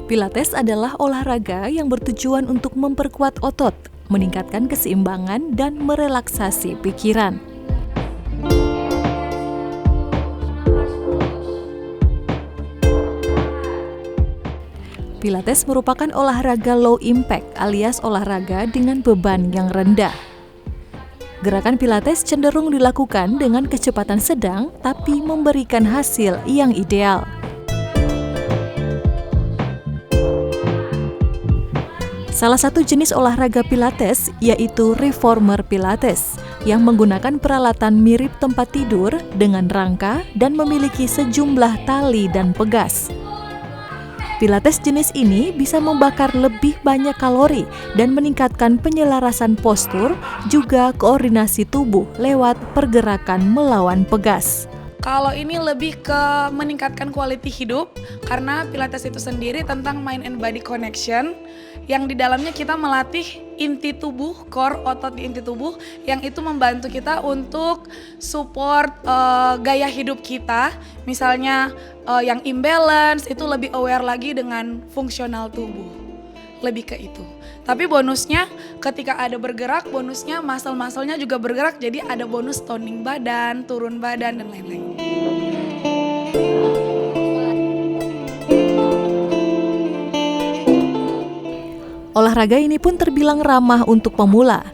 Pilates adalah olahraga yang bertujuan untuk memperkuat otot, meningkatkan keseimbangan, dan merelaksasi pikiran. Pilates merupakan olahraga low impact alias olahraga dengan beban yang rendah. Gerakan Pilates cenderung dilakukan dengan kecepatan sedang tapi memberikan hasil yang ideal. Salah satu jenis olahraga Pilates yaitu Reformer Pilates yang menggunakan peralatan mirip tempat tidur dengan rangka dan memiliki sejumlah tali dan pegas. Pilates jenis ini bisa membakar lebih banyak kalori dan meningkatkan penyelarasan postur, juga koordinasi tubuh lewat pergerakan melawan pegas. Kalau ini lebih ke meningkatkan quality hidup, karena Pilates itu sendiri tentang mind and body connection, yang di dalamnya kita melatih inti tubuh, core otot di inti tubuh, yang itu membantu kita untuk support gaya hidup kita. Misalnya yang imbalance itu lebih aware lagi dengan fungsional tubuh, lebih ke itu. Tapi bonusnya ketika ada bergerak, bonusnya muscle-musclenya juga bergerak, jadi ada bonus toning badan, turun badan, dan lain-lain. Olahraga ini pun terbilang ramah untuk pemula.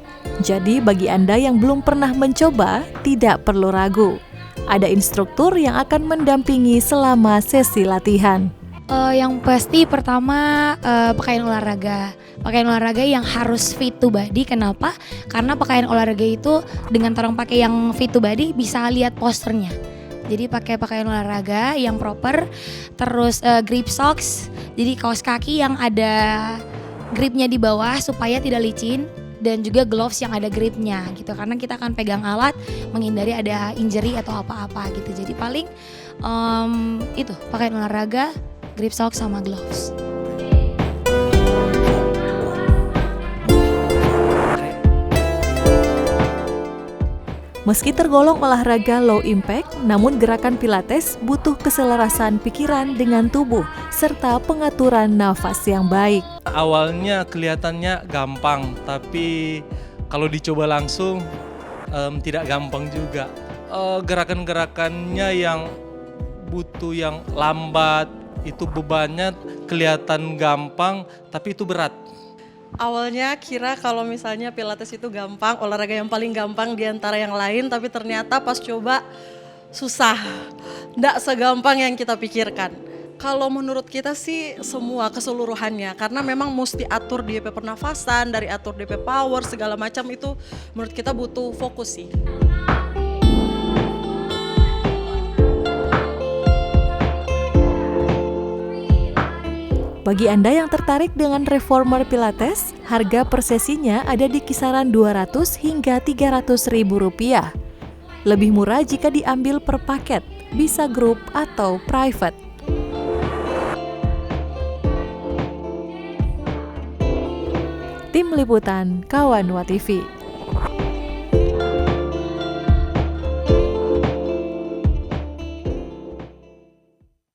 Jadi bagi Anda yang belum pernah mencoba, tidak perlu ragu. Ada instruktur yang akan mendampingi selama sesi latihan. Yang pasti pertama pakaian olahraga. Pakaian olahraga yang harus fit to body. Kenapa? Karena pakaian olahraga itu dengan orang pakai yang fit to body bisa lihat posternya. Jadi pakai pakaian olahraga yang proper. Terus grip socks. Jadi kaos kaki yang ada gripnya di bawah supaya tidak licin. Dan juga gloves yang ada gripnya gitu. Karena kita akan pegang alat menghindari ada injury atau apa-apa gitu. Jadi paling itu pakaian olahraga, grip socks sama gloves. Meski tergolong olahraga low impact, namun gerakan Pilates butuh keselarasan pikiran dengan tubuh serta pengaturan nafas yang baik. Awalnya kelihatannya gampang, tapi kalau dicoba langsung tidak gampang juga. Gerakan-gerakannya yang butuh yang lambat, itu bebannya kelihatan gampang, tapi itu berat. Awalnya kira kalau misalnya Pilates itu gampang, olahraga yang paling gampang di antara yang lain, tapi ternyata pas coba susah. Nggak segampang yang kita pikirkan. Kalau menurut kita sih semua keseluruhannya, karena memang mesti atur DP pernafasan, dari atur DP power, segala macam itu menurut kita butuh fokus sih. Bagi Anda yang tertarik dengan Reformer Pilates, harga per sesinya ada di kisaran 200 hingga 300 ribu rupiah. Lebih murah jika diambil per paket, bisa grup atau private. Tim Liputan Kawan WaTV.